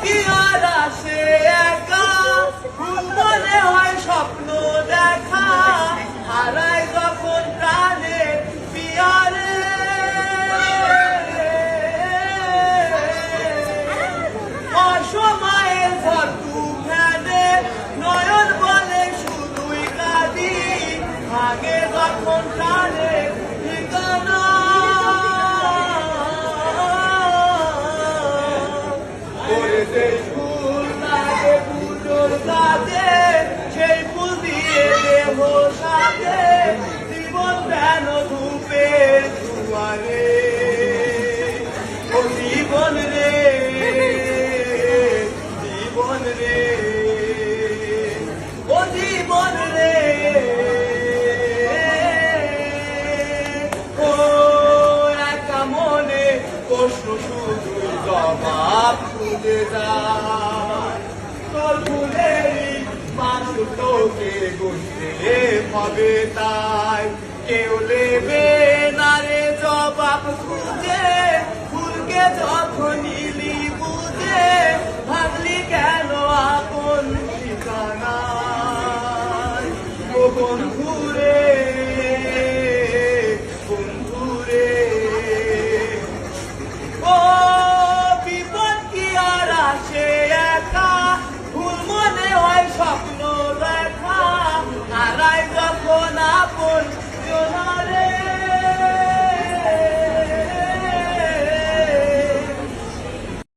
কি আর আসে একা, ভুল মনে হয় স্বপ্ন দেখা, হারাই যখন প্রাণের পিয়ারে। অসময়ের ভর তুফানে নয়ন বলে শুধুই কাঁদি, ভাগে যখন প্রাণের ঠিকানা। সেই ফুল লাগে পুজোর কাজে, সেই ফুল দিয়ে দেহ সাজে, জীবন যেন ধূপের দুয়ারে। ও জীবন রে, জীবন রে, ও জীবন রে, ও একা মনে প্রশ্ন শুধুই জবাব খুঁজে যায়। তোর ফুলেরই মানুষ তোকে গুনতে হবে, তাই কেউ নেবে না রে জবাব খুঁজে, ফুলকে জবাব